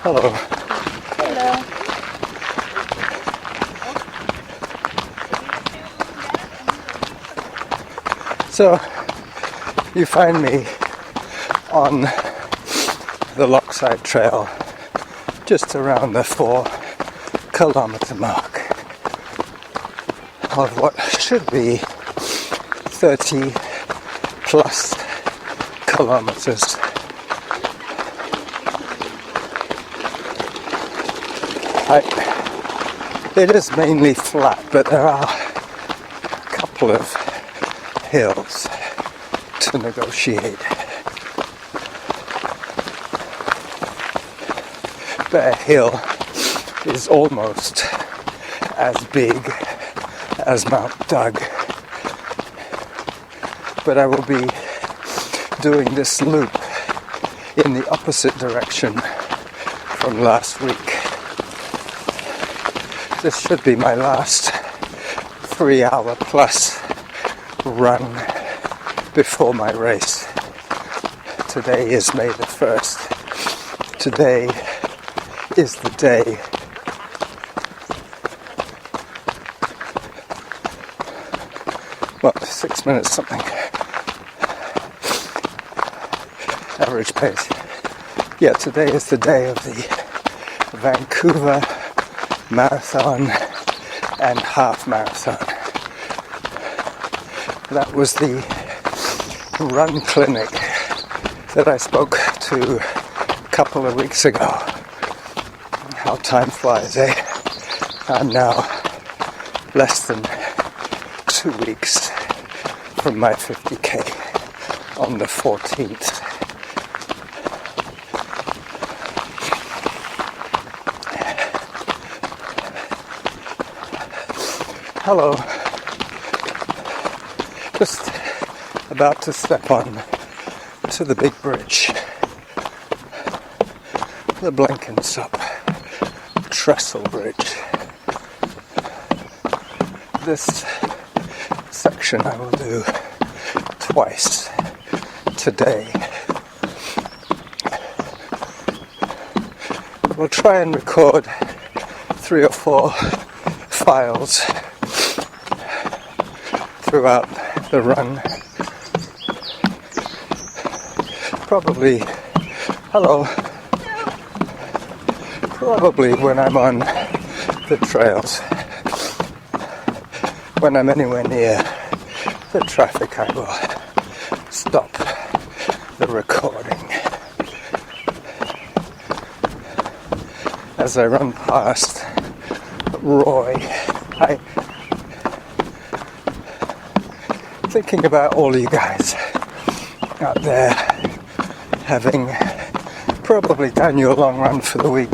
Hello. Hello. So, you find me on the Lockside Trail just around the 4-kilometer mark of what should be 30 plus kilometers. It is mainly flat, but there are a couple of hills to negotiate. Bear Hill is almost as big as Mount Doug, but I will be doing this loop in the opposite direction from last week. This should be my last 3-hour plus run before my race. Today is May the 1st. Today is the day well, 6 minutes something average pace. Yeah, today is the day of the Vancouver Marathon and half marathon. That was the run clinic that I spoke to a couple of weeks ago. How time flies, eh? I'm now less than 2 weeks from my 50k on the 14th. Hello. Just about to step on to the big bridge. The Blenkinsop Trestle Bridge. This section I will do twice today. We'll try and record 3 or 4 files throughout the run. Probably when I'm on the trails. When I'm anywhere near the traffic, I will stop the recording. As I run past Roy, thinking about all you guys out there having probably done your long run for the week.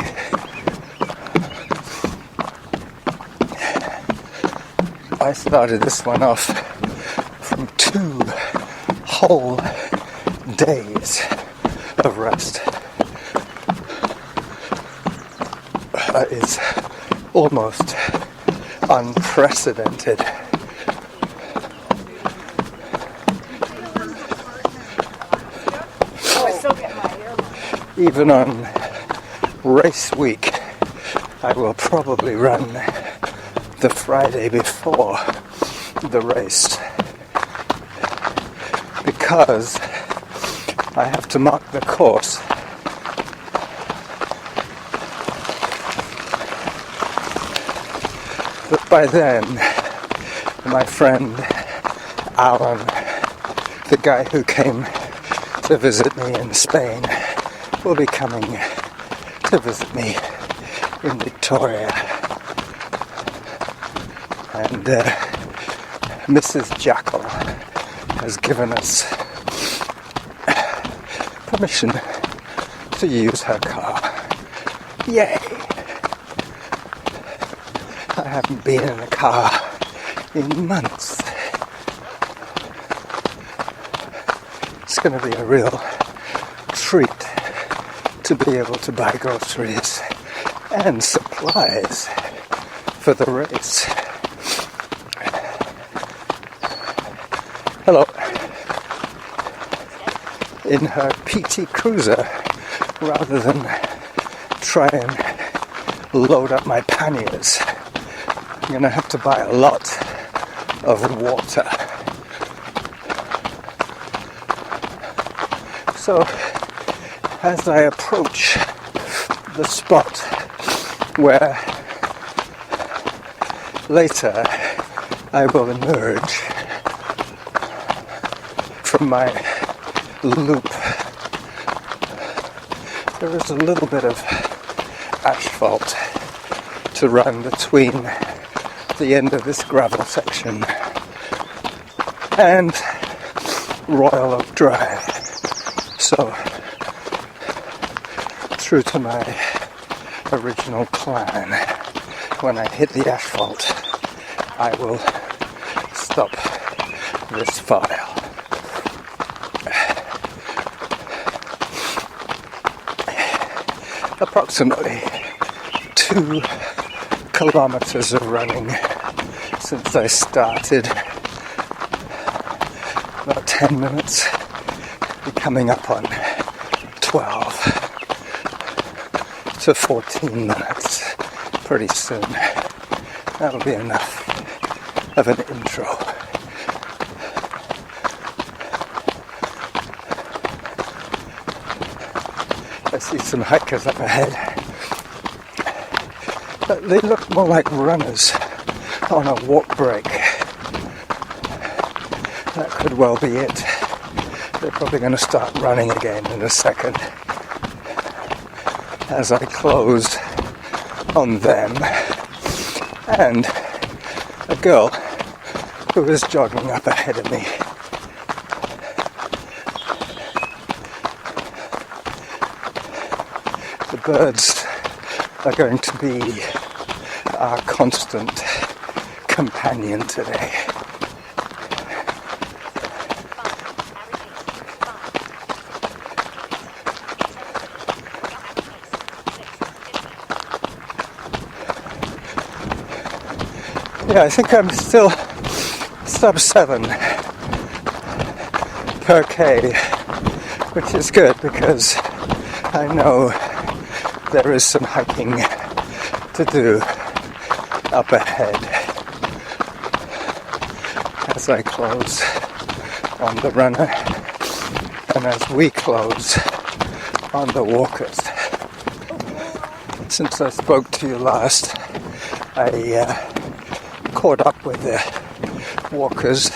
I started this one off from 2 whole days of rest. That is almost unprecedented. Even on race week, I will probably run the Friday before the race because I have to mark the course. But by then, my friend Alan, the guy who came to visit me in Spain, will be coming to visit me in Victoria. And Mrs. Jackal has given us permission to use her car. Yay! I haven't been in a car in months. It's going to be a real treat to be able to buy groceries and supplies for the race. Hello. In her PT Cruiser, rather than try and load up my panniers, I'm going to have to buy a lot of water. So as I approach the spot where later I will emerge from my loop, there is a little bit of asphalt to run between the end of this gravel section and Royal Oak Drive. So, true to my original plan, when I hit the asphalt, I will stop this file. Approximately 2 kilometers of running since I started. About 10 minutes, be coming up on 12 to 14 minutes pretty soon. That'll be enough of an intro. I see some hikers up ahead, but they look more like runners on a walk break. That could well be it. They're probably going to start running again in a second as I close on them and a girl who is jogging up ahead of me. The birds are going to be our constant companion today. Yeah, I think I'm still sub 7 per K, which is good because I know there is some hiking to do up ahead as I close on the runner and as we close on the walkers. Since I spoke to you last, I caught up with the walkers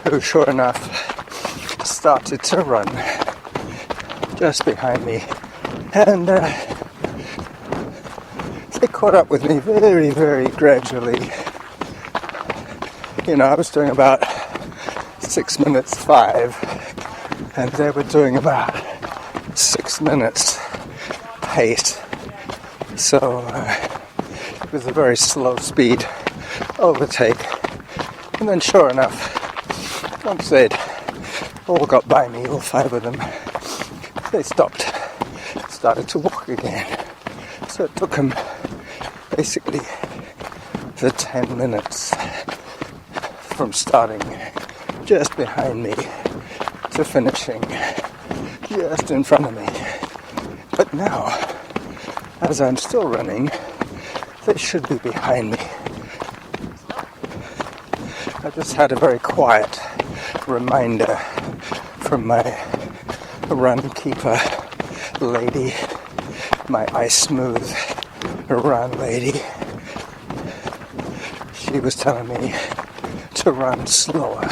who, sure enough, started to run just behind me, and they caught up with me very, very gradually. You know, I was doing about 6 minutes 5, and they were doing about 6 minutes pace. So it was a very slow speed overtake, and then sure enough, once they'd all got by me, all 5 of them, they started to walk again. So it took them basically the 10 minutes from starting just behind me to finishing just in front of me. But now, as I'm still running, they should be behind me. I just had a very quiet reminder from my run keeper lady, my ice smooth run lady. She was telling me to run slower.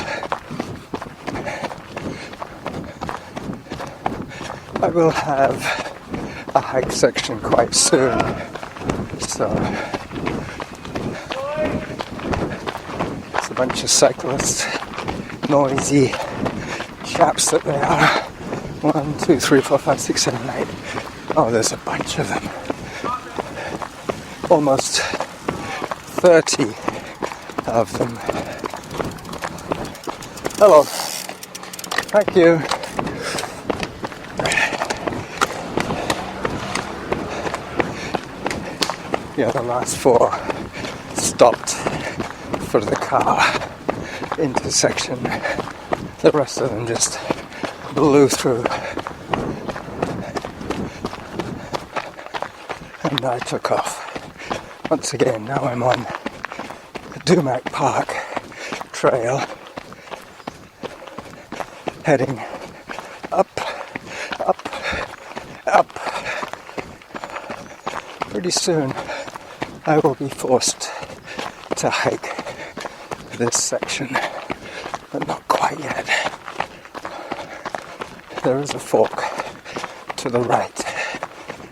I will have a hike section quite soon, so it's a bunch of cyclists, noisy chaps that they are. 1, 2, 3, 4, 5, 6, 7, 8. Oh, there's a bunch of them. Almost 30 of them. Hello. Thank you. Yeah, the last 4 stopped for the car intersection. The rest of them just blew through. and I took off. Once again, now I'm on the Dumac Park trail, heading up, up, up. Pretty soon I will be forced to hike this section, but not quite yet. There is a fork to the right,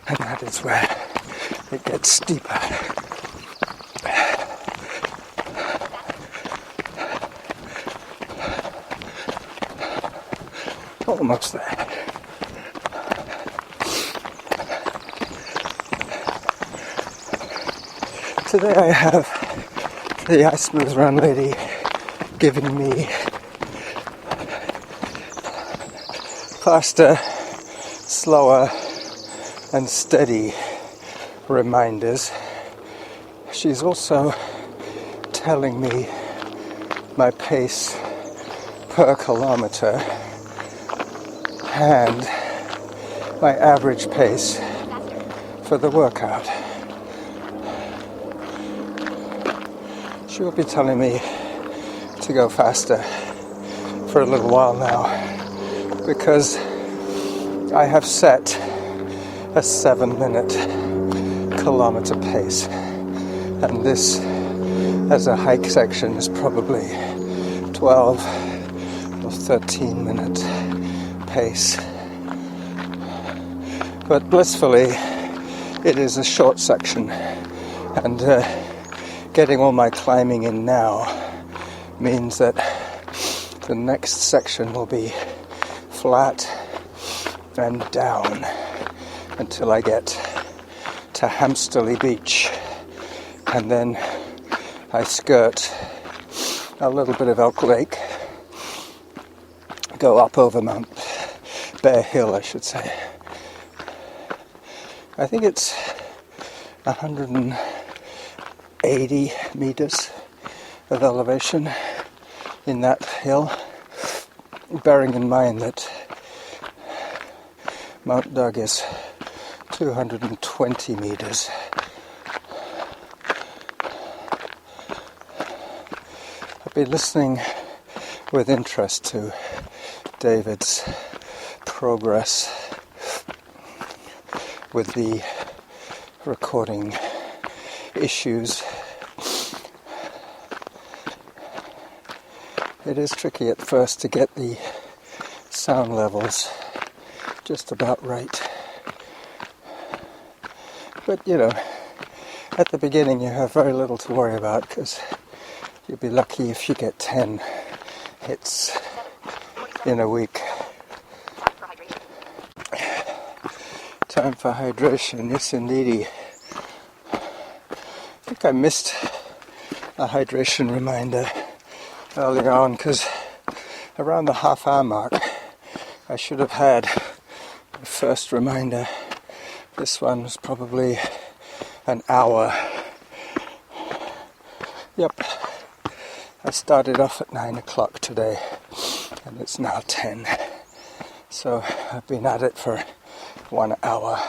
and that is where it gets steeper. Almost there. Today I have the Ice Smooth Run lady giving me faster, slower and steady reminders. She's also telling me my pace per kilometer and my average pace for the workout. She will be telling me to go faster for a little while now because I have set a 7-minute kilometer pace, and this as a hike section is probably 12 or 13-minute pace. But blissfully it is a short section, and getting all my climbing in now means that the next section will be flat and down until I get to Hampsterley Beach, and then I skirt a little bit of Elk Lake, go up over Mount Bear Hill, I should say. I think it's 180 meters of elevation in that hill, bearing in mind that Mount Doug is 220 meters. I've been listening with interest to David's progress with the recording issues. It is tricky at first to get the sound levels just about right. But you know, at the beginning you have very little to worry about because you'll be lucky if you get 10 hits in a week. Time for hydration, yes indeedy. I think I missed a hydration reminder earlier on because around the half-hour mark I should have had the first reminder. This one was probably an hour. Yep, I started off at 9 o'clock today and it's now 10. So I've been at it for 1 hour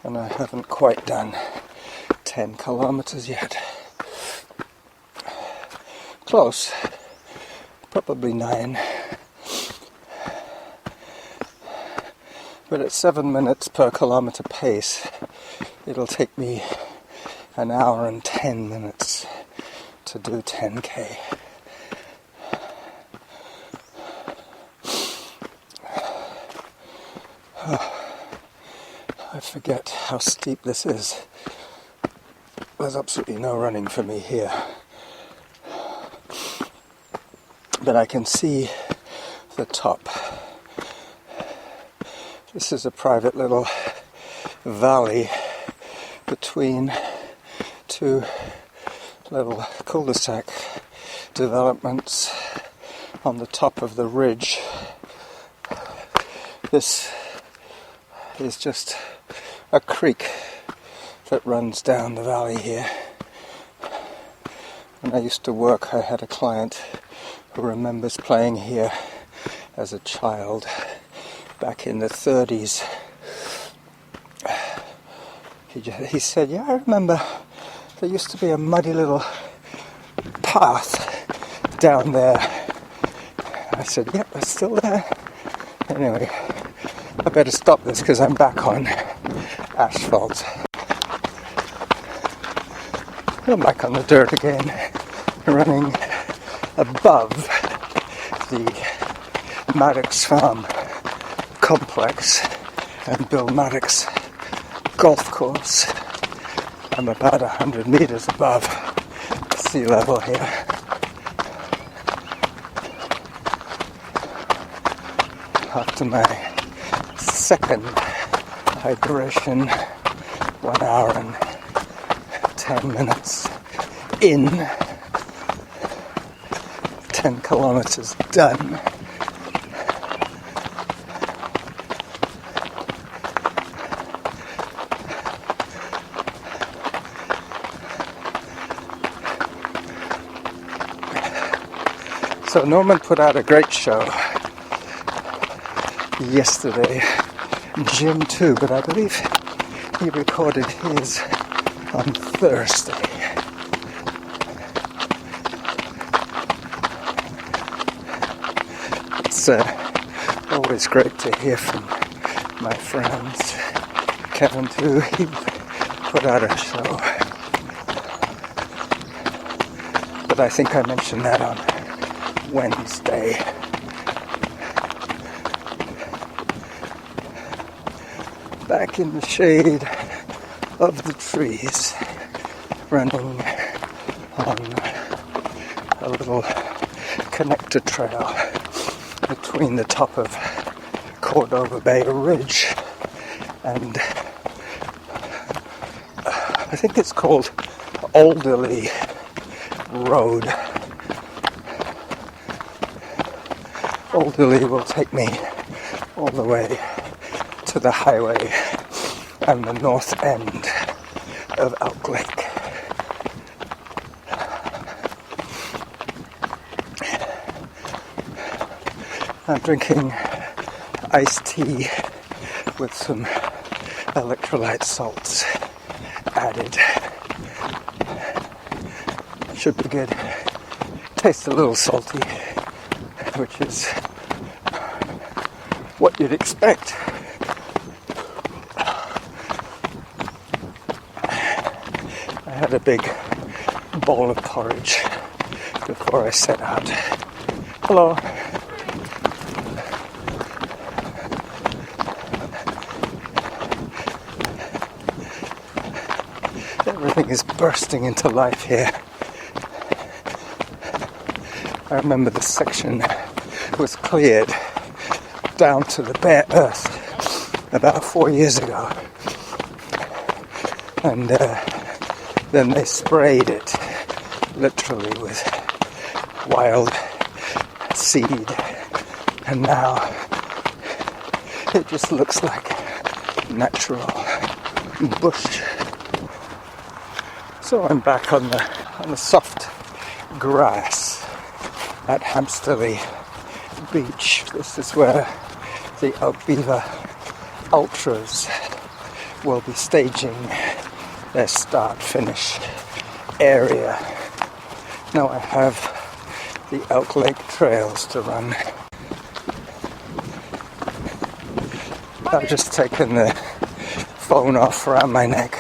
and I haven't quite done 10 kilometers yet. Close, probably 9. But at 7 minutes per kilometer pace, it'll take me an hour and 10 minutes to do 10k. I forget how steep this is. There's absolutely no running for me here. But I can see the top. This is a private little valley between two little cul-de-sac developments on the top of the ridge. This is just a creek that runs down the valley here. When I used to work, I had a client who remembers playing here as a child back in the 30s. he said, yeah, I remember there used to be a muddy little path down there. I said, yep, it's still there. Anyway, I better stop this because I'm back on asphalt. I'm back on the dirt again, running above the Maddox Farm complex and Bill Maddox golf course. I'm about 100 meters above sea level here. After my second hydration, 1 hour and 10 minutes in, 10 kilometers done. So Norman put out a great show yesterday, Jim too, but I believe he recorded his on Thursday. It's always great to hear from my friends. Kevin too, he put out a show, but I think I mentioned that on Wednesday. Back in the shade of the trees, running on a little connector trail between the top of Cordova Bay Ridge and I think it's called Alderley Road. Alderley will take me all the way to the highway and the north end of Elk Lake. I'm drinking iced tea with some electrolyte salts added. Should be good. Tastes a little salty, which is what you'd expect. I had a big bowl of porridge before I set out. Hello. Everything is bursting into life here. I remember the section was cleared down to the bare earth about 4 years ago, and then they sprayed it literally with wild seed, and now it just looks like natural bush. So I'm back on the soft grass at Hampsterley Beach. This is where the Elk Beaver Ultras will be staging their start-finish area. Now I have the Elk Lake trails to run. I've just taken the phone off around my neck.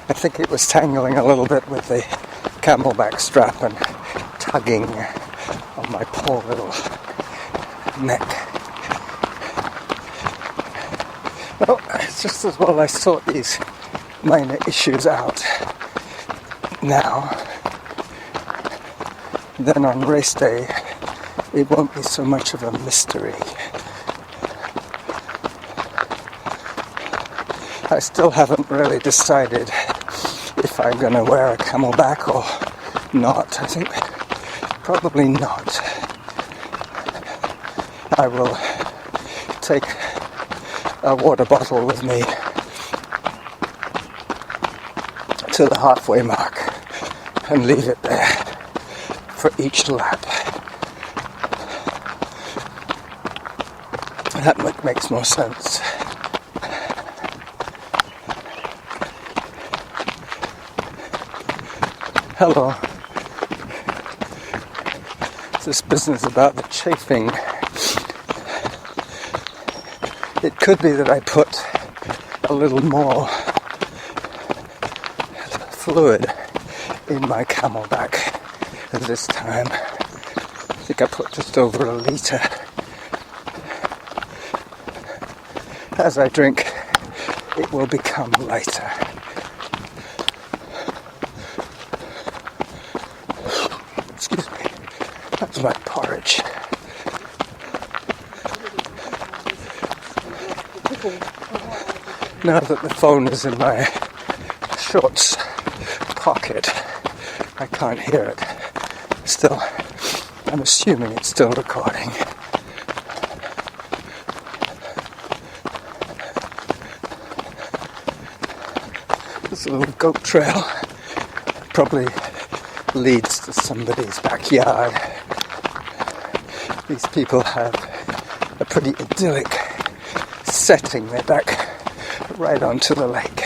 I think it was tangling a little bit with the camelback strap and tugging on my poor little neck. Well, it's just as well I sort these minor issues out now. Then on race day, it won't be so much of a mystery. I still haven't really decided if I'm going to wear a camelback or not. I think probably not. I will take a water bottle with me to the halfway mark and leave it there for each lap. That makes more sense. Hello. This business about the chafing. It could be that I put a little more fluid in my Camelback at this time. I think I put just over a litre. As I drink, it will become lighter. Excuse me, that's my porridge. Now that the phone is in my shorts pocket, I can't hear it. Still, I'm assuming it's still recording. This little goat trail probably leads to somebody's backyard. These people have a pretty idyllic setting. They're back right onto the lake.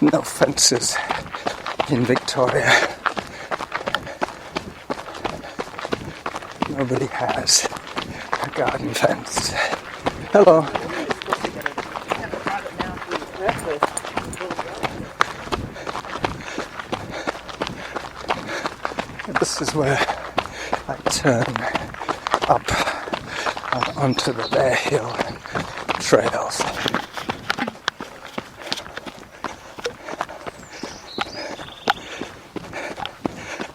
No fences in Victoria. Nobody has a garden fence. Hello. This is where I turn up onto the Bear Hill trails.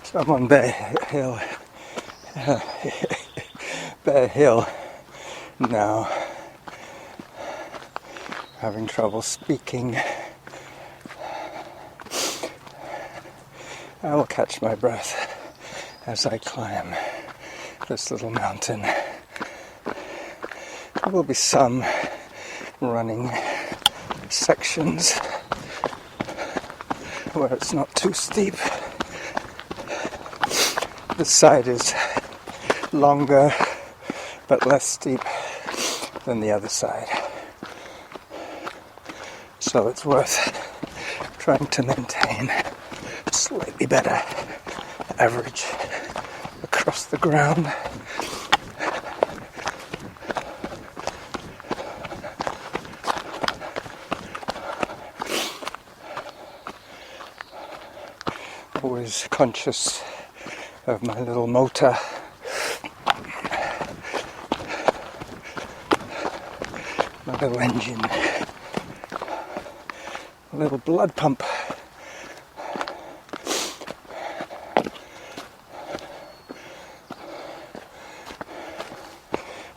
So I'm on Bear Hill now. Having trouble speaking. I will catch my breath as I climb this little mountain. There will be some running sections where it's not too steep. This side is longer but less steep than the other side. So it's worth trying to maintain a slightly better average across the ground. Always conscious of my little motor. My little engine. A little blood pump.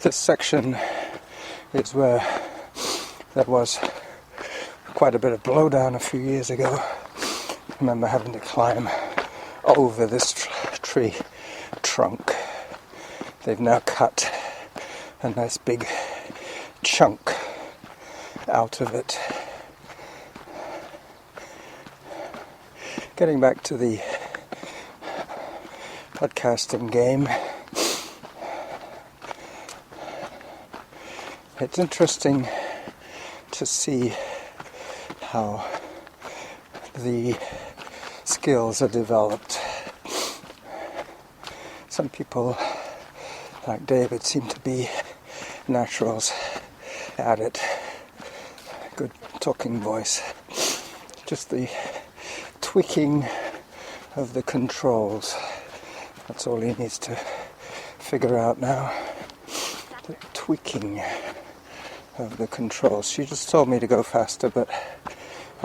This section is where there was quite a bit of blowdown a few years ago. I remember having to climb over this tree trunk. They've now cut a nice big chunk out of it. Getting back to the podcasting game, it's interesting to see how the skills are developed. Some people, like David, seem to be naturals at it. Good talking voice. Just the tweaking of the controls. That's all he needs to figure out now. The tweaking of the controls. She just told me to go faster, but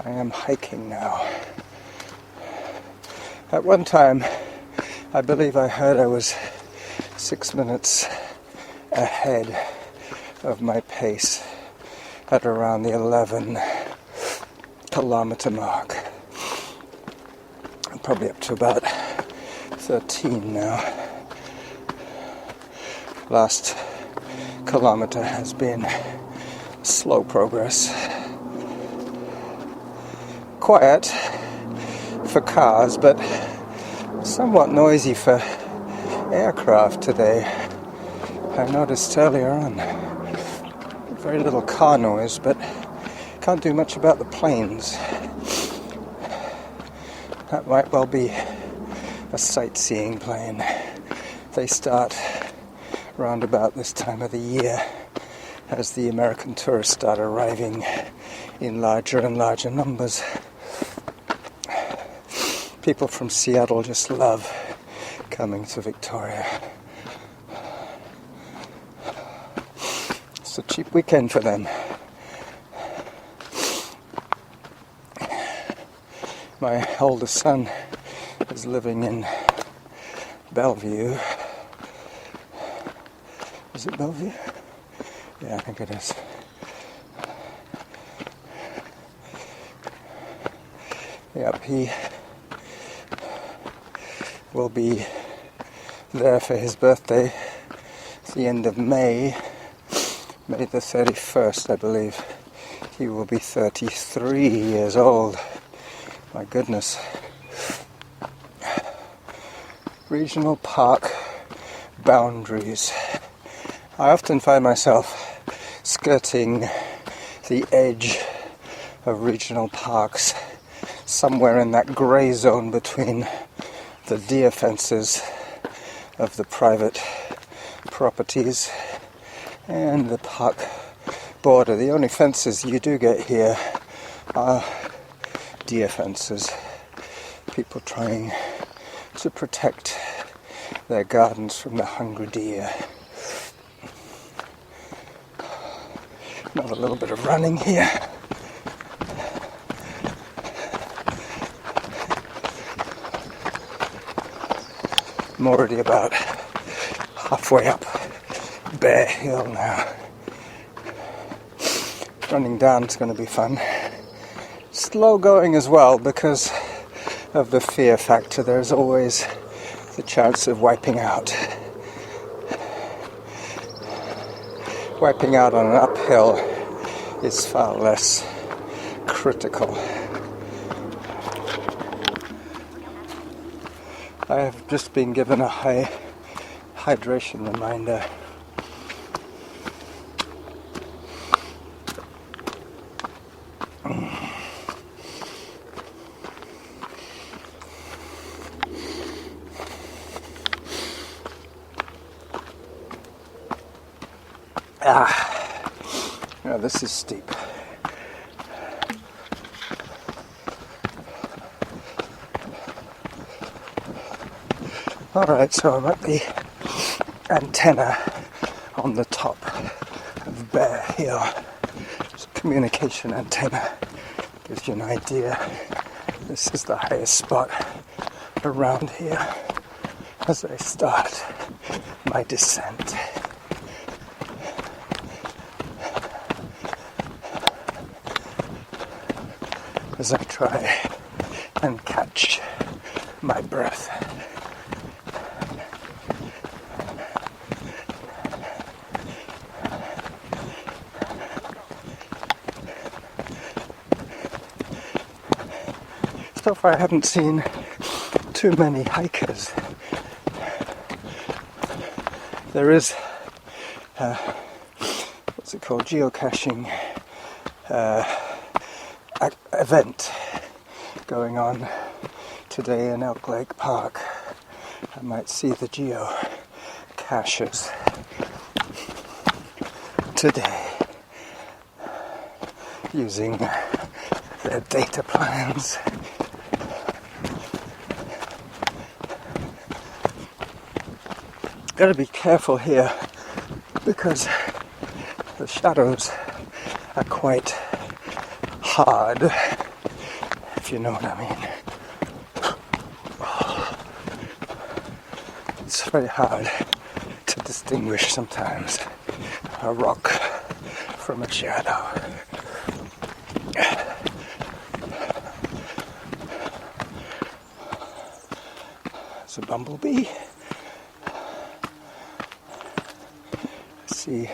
I am hiking now. At one time, I believe I heard I was 6 minutes ahead of my pace at around the 11 kilometer mark. I'm probably up to about 13 now. Last kilometer has been slow progress. Quiet for cars, but somewhat noisy for aircraft today. I noticed earlier on. Very little car noise, but can't do much about the planes. That might well be a sightseeing plane. They start round about this time of the year as the American tourists start arriving in larger and larger numbers. People from Seattle just love coming to Victoria. It's a cheap weekend for them. My oldest son is living in Bellevue. Is it Bellevue? Yeah, I think it is. Yep, he will be there for his birthday. It's the end of May the 31st, I believe. He will be 33 years old. My goodness. Regional park boundaries. I often find myself skirting the edge of regional parks, somewhere in that grey zone between the deer fences of the private properties and the park border. The only fences you do get here are deer fences. People trying to protect their gardens from the hungry deer. Another little bit of running here. I'm already about halfway up Bear Hill now. Running down is going to be fun. Slow going as well because of the fear factor. There's always the chance of wiping out. Wiping out on an uphill is far less critical. I have just been given a high hydration reminder. Now this is steep. Alright, so I'm at the antenna on the top of Bear Hill. It's a communication antenna. Gives you an idea. This is the highest spot around here as I start my descent. As I try and catch my breath. So far I haven't seen too many hikers. There is, what's it called, geocaching event going on today in Elk Lake Park. I might see the geocaches today using their data plans. Gotta be careful here because the shadows are quite hard, if you know what I mean. It's very hard to distinguish sometimes a rock from a shadow. It's a bumblebee. See a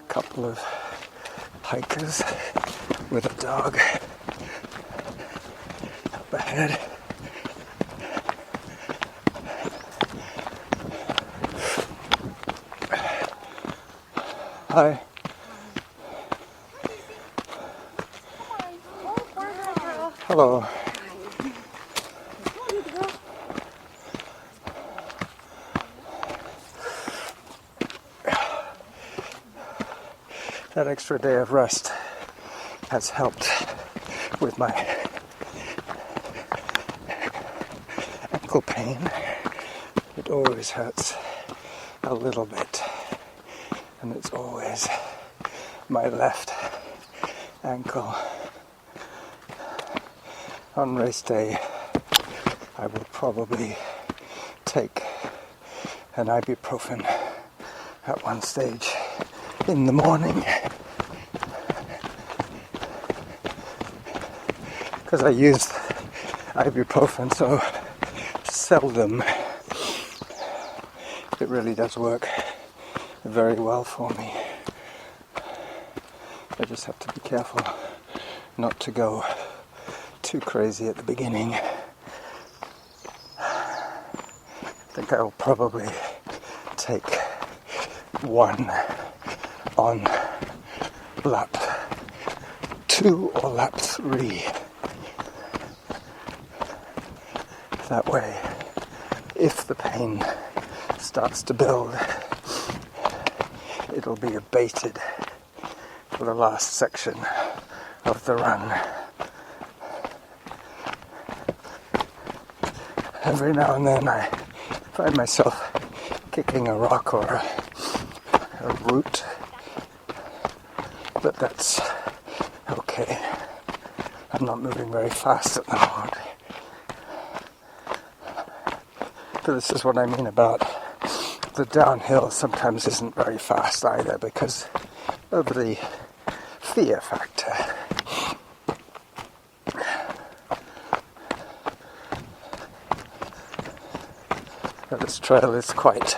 couple of hikers with a dog up ahead. Hi. Hello. that extra day of rest has helped with my ankle pain. It always hurts a little bit, and it's always my left ankle. On race day, I will probably take an ibuprofen at one stage in the morning, because I use ibuprofen so seldom. It really does work very well for me. I just have to be careful not to go too crazy at the beginning. I think I'll probably take one on lap 2 or lap 3. That way, if the pain starts to build, it'll be abated for the last section of the run. Every now and then I find myself kicking a rock or a root, but that's okay. I'm not moving very fast at the moment. But this is what I mean about the downhill sometimes isn't very fast either, because of the fear factor. But this trail is quite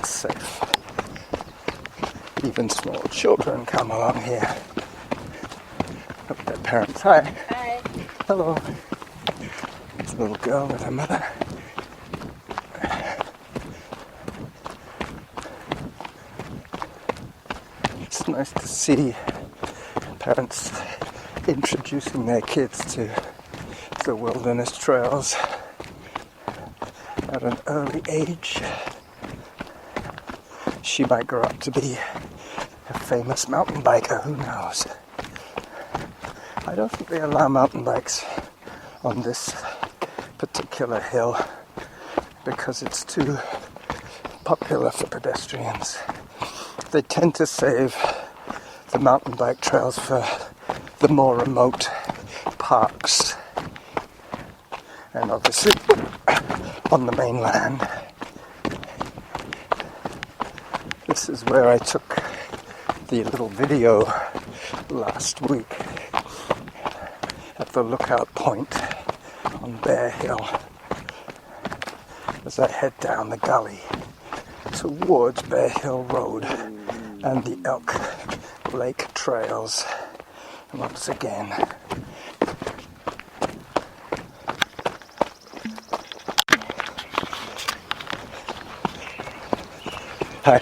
safe. Even small children come along here with their parents. Hi. Hi. Hello. It's a little girl with her mother. It's nice to see parents introducing their kids to the wilderness trails at an early age. She might grow up to be a famous mountain biker, who knows? I don't think they allow mountain bikes on this particular hill because it's too popular for pedestrians. They tend to save the mountain bike trails for the more remote parks, and obviously on the mainland. This is where I took the little video last week at the lookout point on Bear Hill as I head down the gully towards Bear Hill Road and the Elk Lake trails once again. Hi.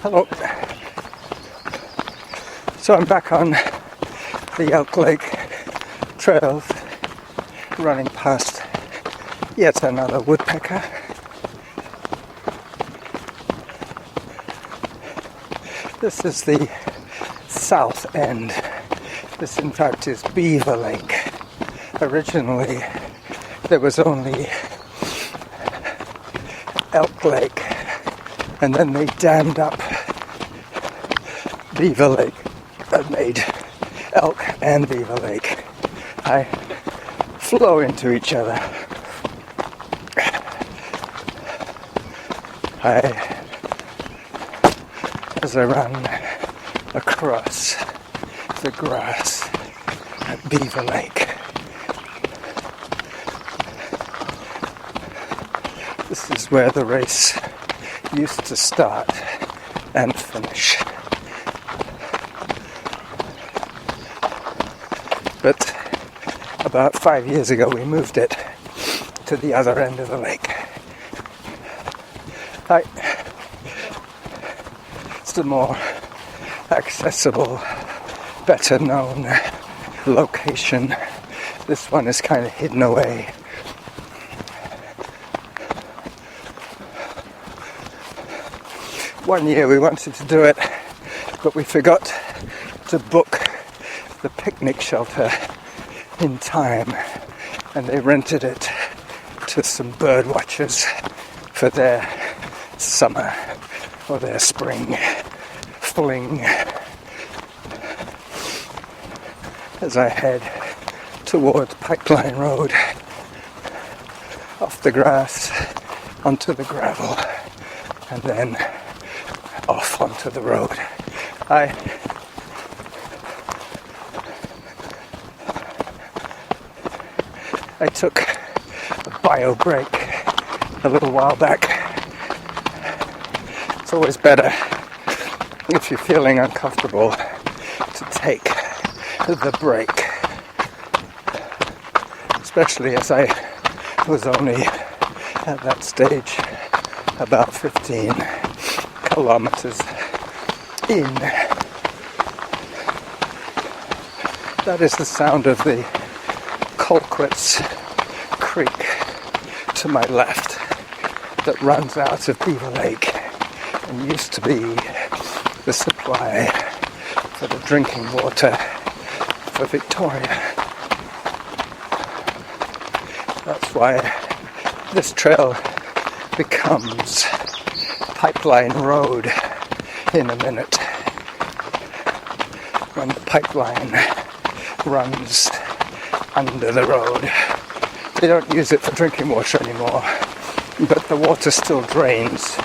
Hello. So I'm back on the Elk Lake trails, running past yet another woodpecker. This is the south end. This in fact is Beaver Lake. Originally there was only Elk Lake, and then they dammed up Beaver Lake and made Elk and Beaver Lake. I flow into each other. As I run across the grass at Beaver Lake. This is where the race used to start and finish. But about 5 years ago we moved it to the other end of the lake. It's a more accessible, better known location. This one is kind of hidden away. One year we wanted to do it, but we forgot to book the picnic shelter in time, and they rented it to some bird watchers for their summer or their spring fling. As I head towards Pipeline Road, off the grass onto the gravel, and then off onto the road. I took a bio break a little while back. It's always better if you're feeling uncomfortable to take the break, especially as I was only at that stage about 15 kilometers in. That is the sound of the Colquitt's Creek to my left that runs out of Beaver Lake and used to be the supply for the drinking water for Victoria. That's why this trail becomes Pipeline Road in a minute, when the pipeline runs under the road. They don't use it for drinking water anymore, but the water still drains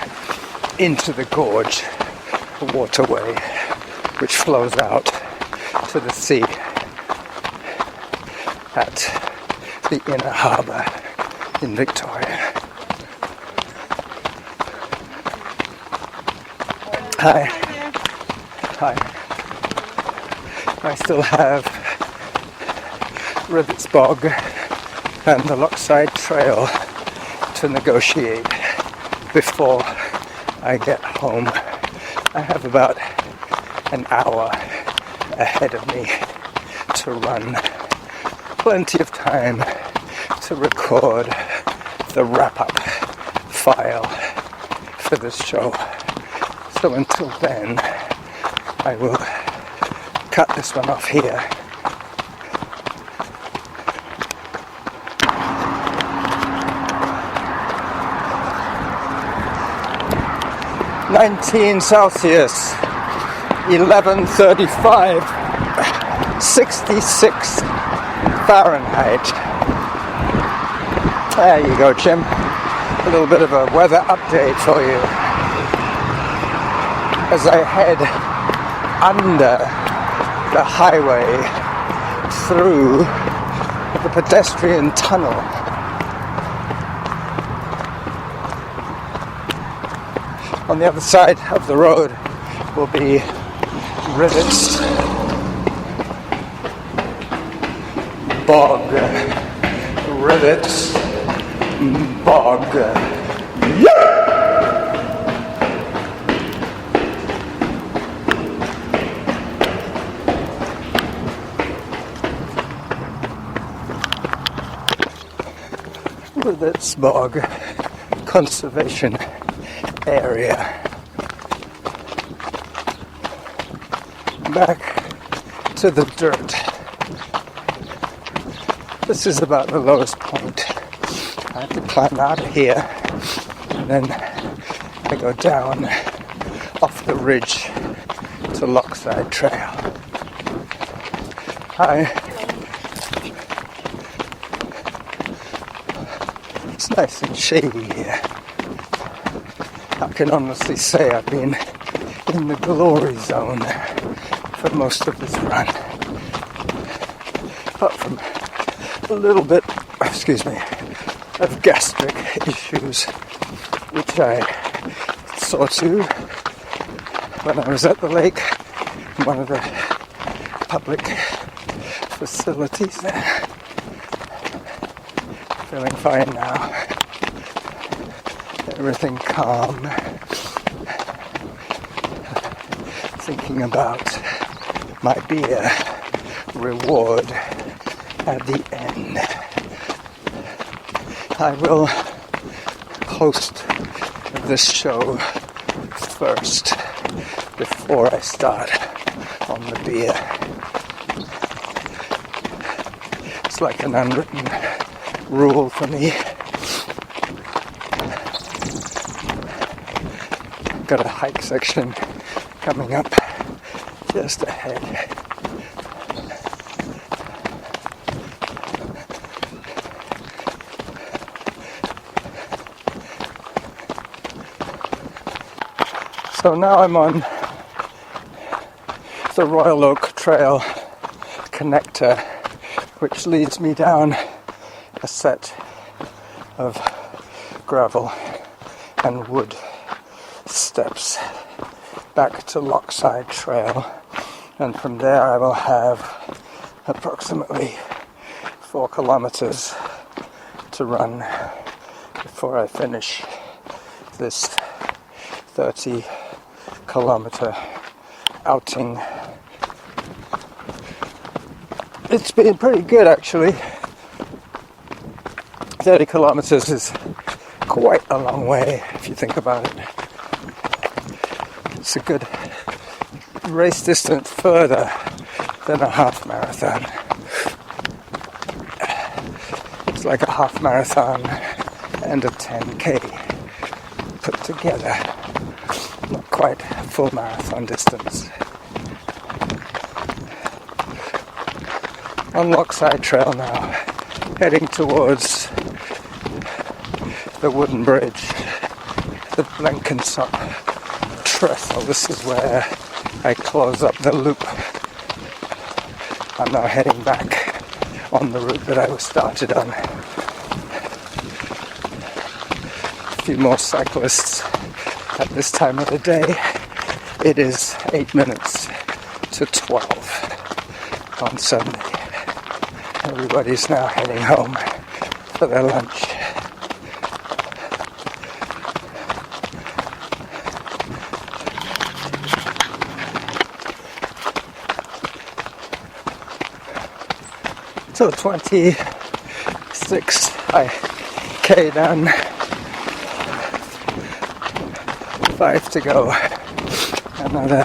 into the gorge, a waterway which flows out to the sea at the inner harbour in Victoria. Hi. I still have Rivets Bog and the Lochside Trail to negotiate before I get home. I have about an hour ahead of me to run. Plenty of time to record the wrap-up file for this show. So until then, I will cut this one off here. Celsius, 11:35, 66 Fahrenheit. There you go, Jim. A little bit of a weather update for you as I head under the highway through the pedestrian tunnel. On the other side of the road will be Rivets Bog. Rivets Bog. Yeah! Rivets Bog Conservation Area. Back to the dirt. This is about the lowest point. I have to climb out of here, and then I go down off the ridge to Lochside Trail. It's nice and shady here. I can honestly say I've been in the glory zone for most of this run. Apart from a little bit, of gastric issues, which I saw to when I was at the lake, one of the public facilities there. Feeling fine now. Everything calm. Thinking about my beer reward at the end. I will post this show first before I start on the beer. It's like an unwritten rule for me. Got a hike section coming up just ahead. So now I'm on the Royal Oak Trail connector, which leads me down a set of gravel and wood steps back to Lochside Trail, and from there I will have approximately 4 kilometers to run before I finish this 30-kilometer outing. It's been pretty good, actually. 30 kilometers is quite a long way if you think about it. It's a good race distance further than a half marathon. It's like a half marathon and a 10K put together. Not quite a full marathon distance. On Lochside Trail now, heading towards the wooden bridge, the Blenkinsop Trestle. This is where I close up the loop. I'm now heading back on the route that I was started on. A few more cyclists at this time of the day. It is 8 minutes to 12 on Sunday. Everybody's now heading home for their lunch. So 26K done, 5 to go, another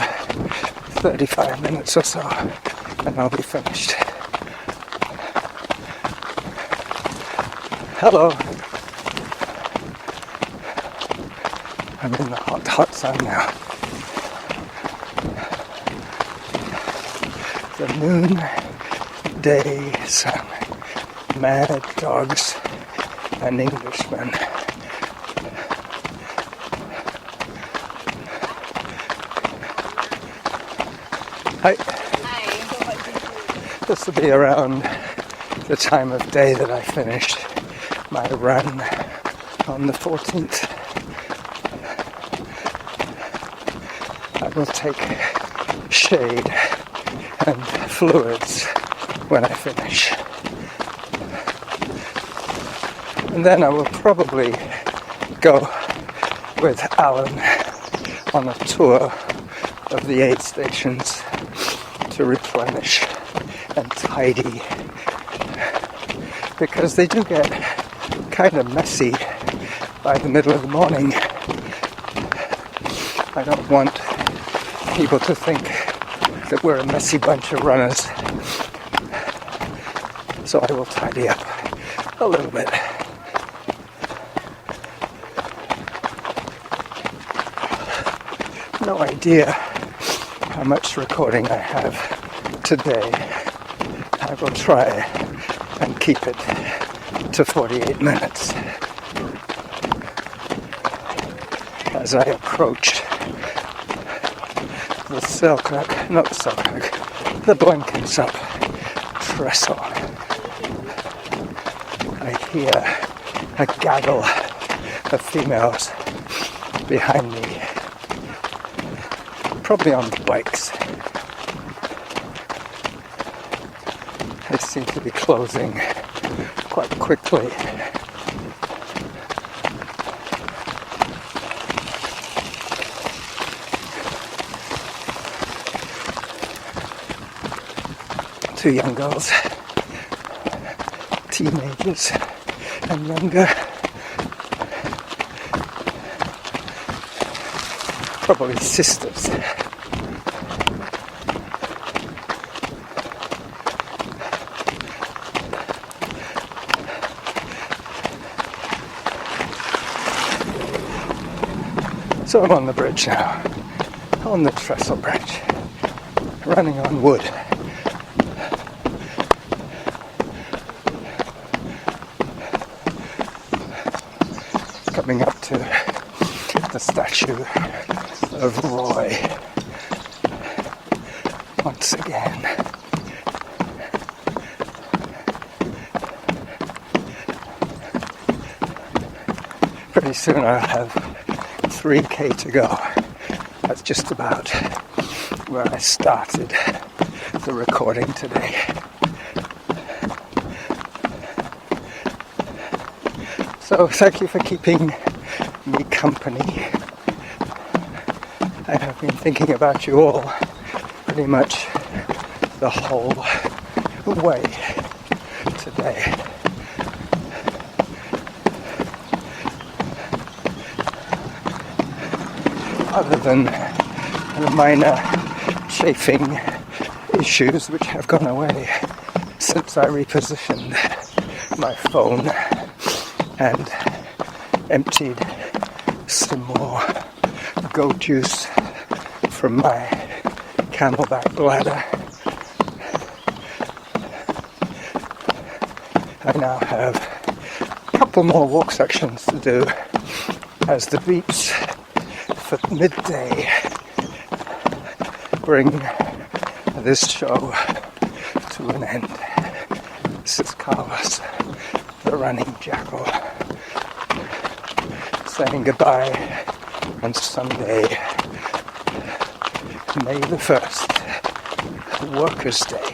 35 minutes or so, and I'll be finished. Hello. I'm in the hot sun now. The noonday sun. Mad dogs and Englishmen. Hi. Hi. This will be around the time of day that I finished my run on the 14th. I will take shade and fluids when I finish. And then I will probably go with Alan on a tour of the aid stations to replenish and tidy, because they do get kind of messy by the middle of the morning. I don't want people to think that we're a messy bunch of runners, so I will tidy up a little bit. No idea how much recording I have today. I will try and keep it to 48 minutes as I approach the the Blenkinsop Trestle. I hear a gaggle of females behind me, probably on bikes. They seem to be closing quite quickly. Two young girls, teenagers and younger. probably sisters. So I'm on the bridge now, on the trestle bridge, running on wood. Coming up to the statue of Roy once again. Pretty soon I'll have 3k to go. That's just about where I started the recording today. So thank you for keeping me company. I have been thinking about you all pretty much the whole way today. Other than minor chafing issues which have gone away since I repositioned my phone and emptied some more goat juice from my camelback bladder. I now have a couple more walk sections to do as the beeps for midday bring this show to an end. This is Carlos, the running jackal, saying goodbye on Sunday, May the 1st, Workers' Day.